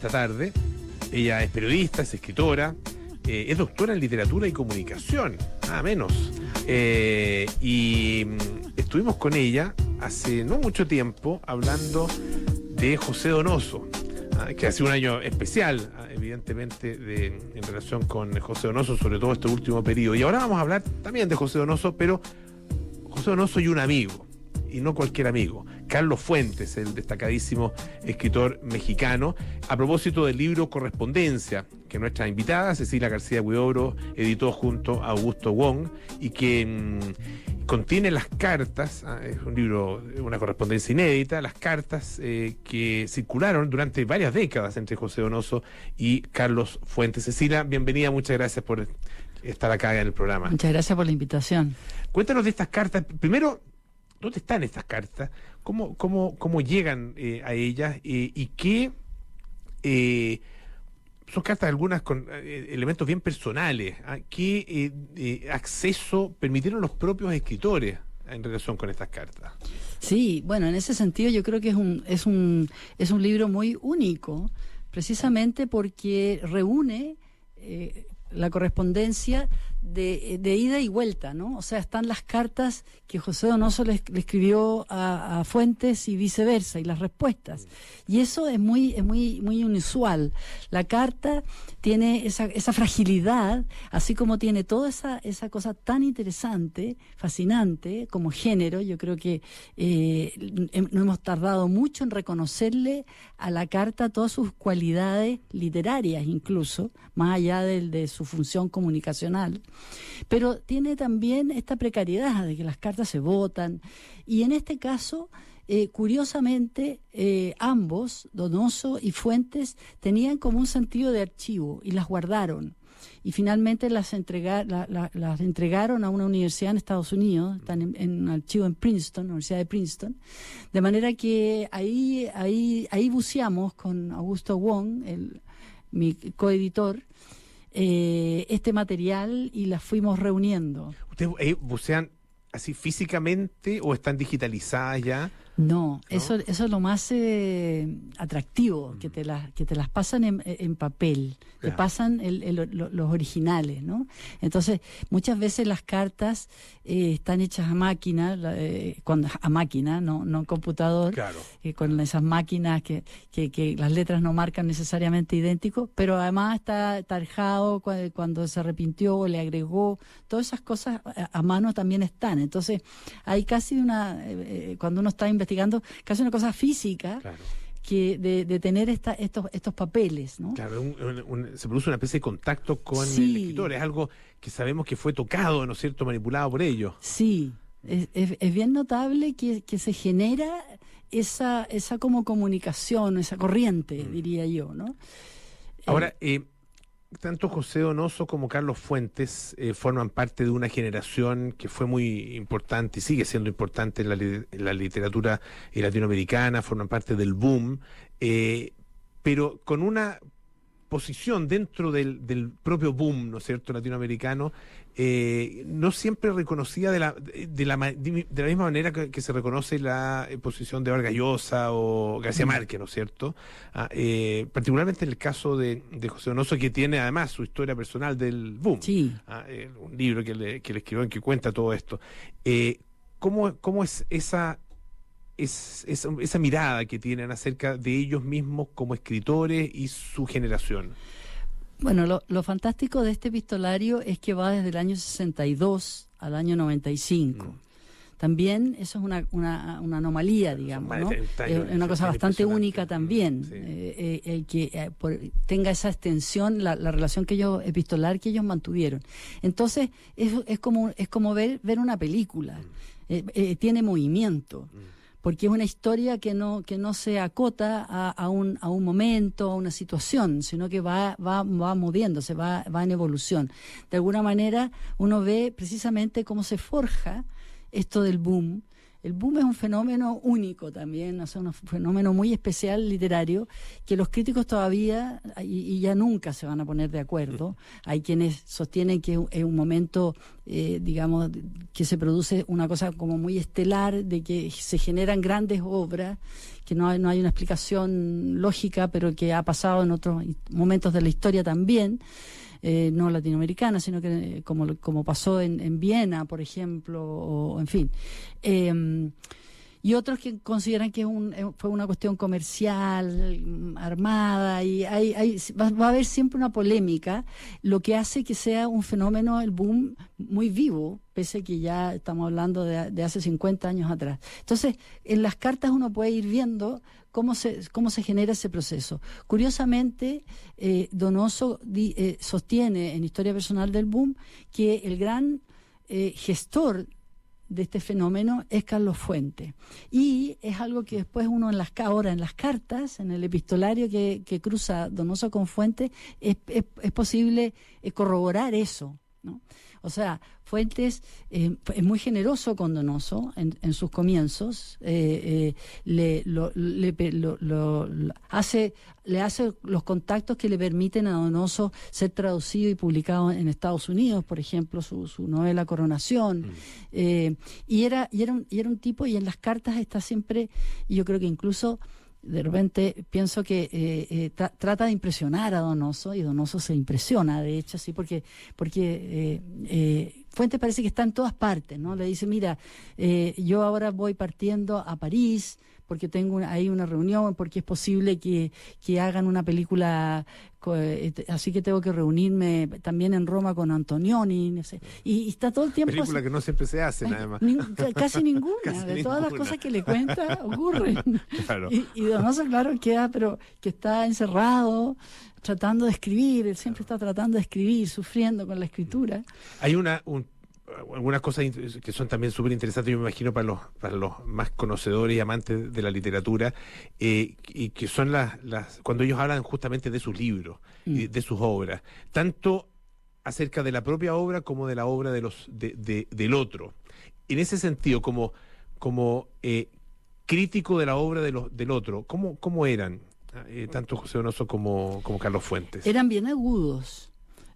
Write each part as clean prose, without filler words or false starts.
esta tarde. Ella es periodista, es escritora, es doctora en literatura y comunicación, nada menos. Y estuvimos con ella hace no mucho tiempo hablando de José Donoso, que hace un año especial, evidentemente, en relación con José Donoso, sobre todo este último periodo. Y ahora vamos a hablar también de José Donoso, pero José Donoso y un amigo, y no cualquier amigo, Carlos Fuentes, el destacadísimo escritor mexicano, a propósito del libro Correspondencia, que nuestra invitada, Cecilia García Huidobro, editó junto a Augusto Wong, y que contiene las cartas, es un libro, una correspondencia inédita, las cartas que circularon durante varias décadas entre José Donoso y Carlos Fuentes. Cecilia, bienvenida, muchas gracias por estar acá en el programa. Muchas gracias por la invitación. Cuéntanos de estas cartas. Primero, ¿dónde están estas cartas? ¿Cómo llegan a ellas? ¿Y qué son cartas algunas con elementos bien personales? ¿Qué acceso permitieron los propios escritores en relación con estas cartas? Sí, bueno, en ese sentido yo creo que es un libro muy único, precisamente porque reúne la correspondencia de ida y vuelta, ¿no? O sea, están las cartas que José Donoso le escribió a Fuentes y viceversa, y las respuestas. Y eso es muy inusual. La carta tiene esa fragilidad, así como tiene toda esa cosa tan interesante, fascinante, como género. Yo creo que no hemos tardado mucho en reconocerle a la carta todas sus cualidades literarias, incluso, más allá de su función comunicacional. Pero tiene también esta precariedad de que las cartas se votan, y en este caso, curiosamente, ambos, Donoso y Fuentes, tenían como un sentido de archivo y las guardaron. Y finalmente las entregaron a una universidad en Estados Unidos, están en un archivo en Princeton, Universidad de Princeton, de manera que ahí buceamos con Augusto Wong, mi coeditor, este material, y las fuimos reuniendo. ¿Ustedes bucean así físicamente o están digitalizadas ya? No, eso es lo más atractivo, que te las pasan en papel, claro. Te pasan los originales, ¿no? Entonces, muchas veces las cartas están hechas a máquina, no en computador, claro. Con esas máquinas que las letras no marcan necesariamente idéntico, pero además está tarjado cuando se arrepintió, le agregó, todas esas cosas a mano también están. Entonces, hay casi cuando uno está investigando, casi una cosa física, claro, que de tener estos papeles, ¿no? Claro, se produce una especie de contacto con sí. El escritor, es algo que sabemos que fue tocado, ¿no es cierto?, manipulado por ellos. Sí, es bien notable que se genera esa como comunicación, esa corriente, diría yo, ¿no? Ahora, tanto José Donoso como Carlos Fuentes forman parte de una generación que fue muy importante y sigue siendo importante en la literatura latinoamericana, forman parte del boom, pero con una posición dentro del propio boom, ¿no es cierto?, latinoamericano, no siempre reconocida de la misma manera que se reconoce la posición de Vargas Llosa o García Márquez, ¿no es cierto? Particularmente en el caso de José Donoso, que tiene además su historia personal del boom. Sí. Un libro que le escribió en que cuenta todo esto. ¿Cómo es esa mirada que tienen acerca de ellos mismos como escritores y su generación? Bueno, lo fantástico de este epistolario es que va desde el año 62 al año 95. También eso es una anomalía, digamos, ¿no? Es una cosa bastante única también, sí. Que tenga esa extensión, la relación epistolar que ellos mantuvieron. Entonces, es como ver una película, tiene movimiento. Porque es una historia que no se acota a un momento, a una situación, sino que va moviéndose, va en evolución. De alguna manera uno ve precisamente cómo se forja esto del boom El boom es un fenómeno único también, o sea, un fenómeno muy especial literario, que los críticos todavía, y ya nunca se van a poner de acuerdo. Hay quienes sostienen que es un momento, digamos, que se produce una cosa como muy estelar, de que se generan grandes obras, que no hay una explicación lógica, pero que ha pasado en otros momentos de la historia también, no latinoamericana, sino que como pasó en Viena, por ejemplo, o en fin. Y otros que consideran que fue una cuestión comercial, armada, y va a haber siempre una polémica, lo que hace que sea un fenómeno, el boom, muy vivo, pese a que ya estamos hablando de hace 50 años atrás. Entonces, en las cartas uno puede ir viendo cómo se genera ese proceso. Curiosamente, Donoso sostiene en Historia Personal del Boom que el gran gestor de este fenómeno es Carlos Fuentes, y es algo que después uno ahora en las cartas, en el epistolario que cruza Donoso con Fuentes, es posible corroborar eso, ¿no? O sea, Fuentes es muy generoso con Donoso en sus comienzos, le hace los contactos que le permiten a Donoso ser traducido y publicado en Estados Unidos, por ejemplo, su novela Coronación. Y era un tipo, y en las cartas está siempre, y yo creo que incluso de repente pienso que trata de impresionar a Donoso, y Donoso se impresiona, de hecho, sí, porque Fuentes parece que está en todas partes, ¿no? Le dice, mira, yo ahora voy partiendo a París porque tengo ahí una reunión, porque es posible que hagan una película, así que tengo que reunirme también en Roma con Antonioni, no sé. Y está todo el tiempo... Película así, que no siempre se hace, nada más. Casi ninguna, Casi de todas las cosas que le cuenta ocurren. Claro. Y Donoso, claro, queda, pero que está encerrado, tratando de escribir, él siempre está tratando de escribir, sufriendo con la escritura. Hay algunas cosas que son también súper interesantes, yo me imagino, para los más conocedores y amantes de la literatura, y que son cuando ellos hablan justamente de sus libros, y de sus obras, tanto acerca de la propia obra como de la obra del otro. En ese sentido, como crítico de la obra del otro, ¿cómo eran tanto José Donoso como Carlos Fuentes? Eran bien agudos.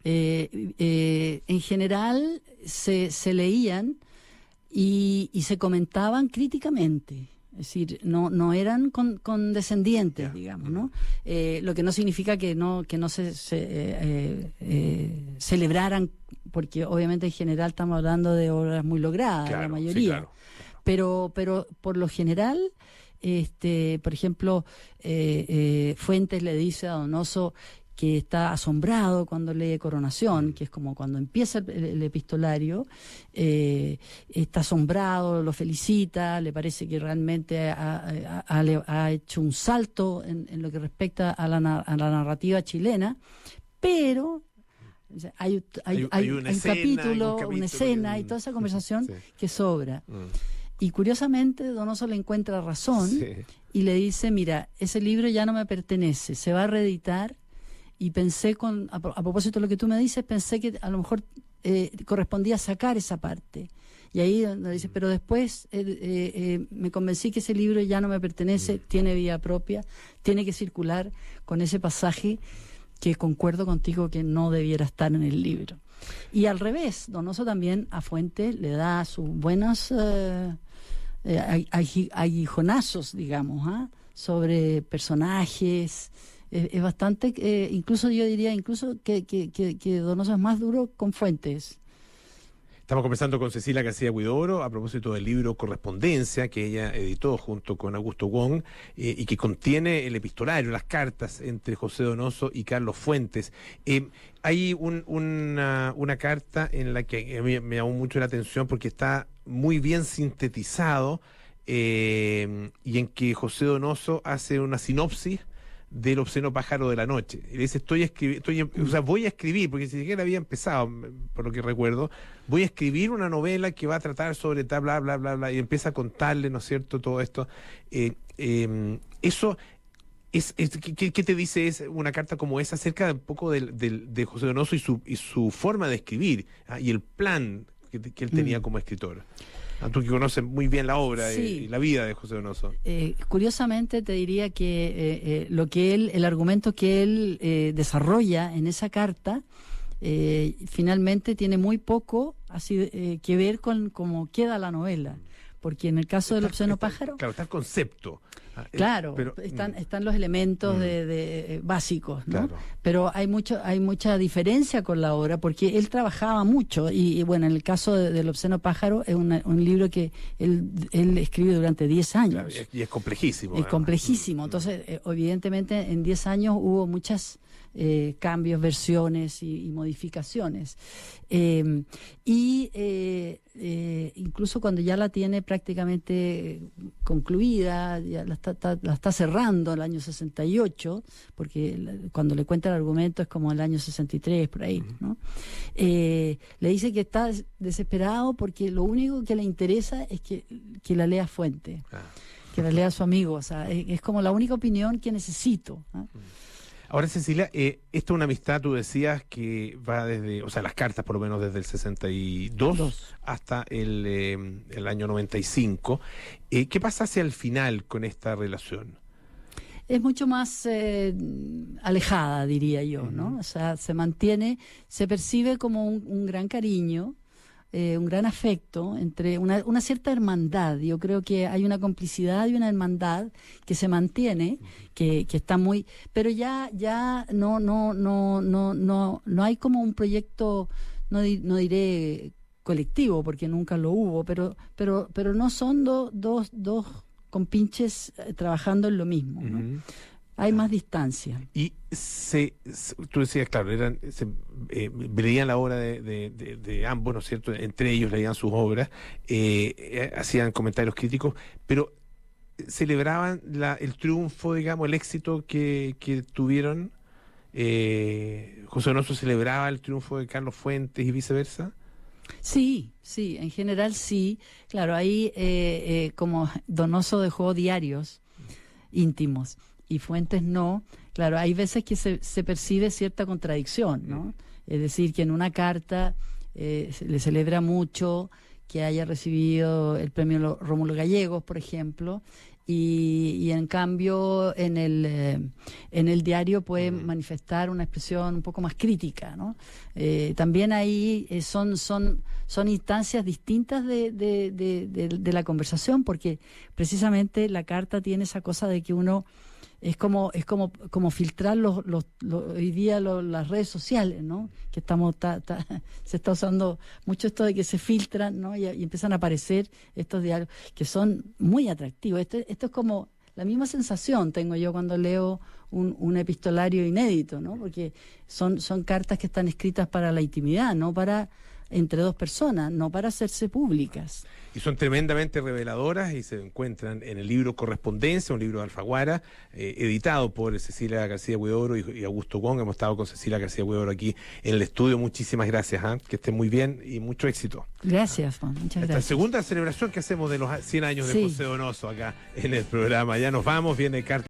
En general se leían y se comentaban críticamente, es decir, no eran condescendientes, digamos, ¿no? Lo que no significa que no se celebraran, porque obviamente en general estamos hablando de obras muy logradas, claro, la mayoría, sí, claro. Pero por lo general, por ejemplo, Fuentes le dice a Donoso que está asombrado cuando lee Coronación, que es como cuando empieza el epistolario, está asombrado, lo felicita, le parece que realmente ha hecho un salto en lo que respecta a la narrativa chilena, pero hay un capítulo, una escena y toda esa conversación, sí, que sobra. Y curiosamente Donoso le encuentra razón, sí, y le dice, mira, ese libro ya no me pertenece, se va a reeditar. Y pensé, a propósito de lo que tú me dices, pensé que a lo mejor correspondía sacar esa parte. Y ahí donde dice, pero después me convencí que ese libro ya no me pertenece, tiene vida propia, tiene que circular con ese pasaje que concuerdo contigo que no debiera estar en el libro. Y al revés, Donoso también a Fuentes le da sus buenos aguijonazos, digamos, sobre personajes. Es bastante, incluso yo diría que Donoso es más duro con Fuentes. Estamos conversando con Cecilia García Huidobro a propósito del libro Correspondencia, que ella editó junto con Augusto Wong, y que contiene el epistolario, las cartas entre José Donoso y Carlos Fuentes. Hay una carta en la que a mí me llamó mucho la atención porque está muy bien sintetizado, y en que José Donoso hace una sinopsis del obsceno pájaro de la noche. Y le dice, voy a escribir, porque ni siquiera había empezado, por lo que recuerdo, voy a escribir una novela que va a tratar sobre tal, bla, bla, bla, bla, y empieza a contarle, ¿no es cierto?, todo esto. Eso ¿qué te dice una carta como esa acerca de un poco de José Donoso y su forma de escribir, y el plan que él tenía como escritor? Tú que conoces muy bien la obra Sí. y la vida de José Donoso. Curiosamente te diría que el argumento que él desarrolla en esa carta finalmente tiene muy poco que ver con cómo queda la novela, porque en el caso del obsceno pájaro, Claro, está el concepto. claro, Pero, están los elementos básicos, ¿no? Claro. Pero hay mucha diferencia con la obra, porque él trabajaba mucho, y bueno, en el caso del obsceno pájaro es un libro que él escribe durante 10 años. Claro, y es complejísimo. Es además. complejísimo. Entonces, evidentemente, en 10 años hubo muchas cambios, versiones y modificaciones. Incluso cuando ya la tiene prácticamente concluida, ya la está cerrando el año 68, porque cuando le cuenta el argumento es como el año 63, por ahí, ¿no? Le dice que está desesperado porque lo único que le interesa es que la lea Fuente. Que la lea su amigo, o sea, es como la única opinión que necesito, ¿no? Ahora, Cecilia, esta es una amistad, tú decías, que va desde, o sea, las cartas por lo menos desde el 62 hasta el año 95. ¿Qué pasa hacia el final con esta relación? Es mucho más alejada, diría yo, ¿no? O sea, se percibe como un gran cariño, un gran afecto, entre una cierta hermandad. Yo creo que hay una complicidad y una hermandad que se mantiene, que está muy, pero ya no hay como un proyecto, no diré colectivo, porque nunca lo hubo, pero no son dos compinches trabajando en lo mismo, ¿no? Hay más distancia. Y tú decías, claro, leían la obra de ambos, ¿no es cierto? Entre ellos leían sus obras, hacían comentarios críticos, pero celebraban el triunfo, digamos, el éxito que tuvieron. José Donoso celebraba el triunfo de Carlos Fuentes y viceversa. Sí, en general sí. Claro, ahí como Donoso dejó diarios íntimos y Fuentes no, claro, hay veces que se percibe cierta contradicción, ¿no? Es decir, que en una carta le celebra mucho que haya recibido el premio Rómulo Gallegos, por ejemplo, y en cambio en el diario puede manifestar una expresión un poco más crítica, ¿no? También ahí son instancias distintas de la conversación, porque precisamente la carta tiene esa cosa de que uno es como filtrar hoy día las redes sociales, ¿no? Que se está usando mucho esto de que se filtran, ¿no? Y empiezan a aparecer estos diarios que son muy atractivos. Esto es como la misma sensación tengo yo cuando leo un epistolario inédito, ¿no? Porque son cartas que están escritas para la intimidad, no para entre dos personas, no para hacerse públicas. Y son tremendamente reveladoras y se encuentran en el libro Correspondencia, un libro de Alfaguara, editado por Cecilia García Huidobro y Augusto Wong. Hemos estado con Cecilia García Huidobro aquí en el estudio. Muchísimas gracias, que estén muy bien y mucho éxito. Gracias, Juan. Muchas gracias. Esta segunda celebración que hacemos de los 100 años de José Donoso acá en el programa. Ya nos vamos, viene carta.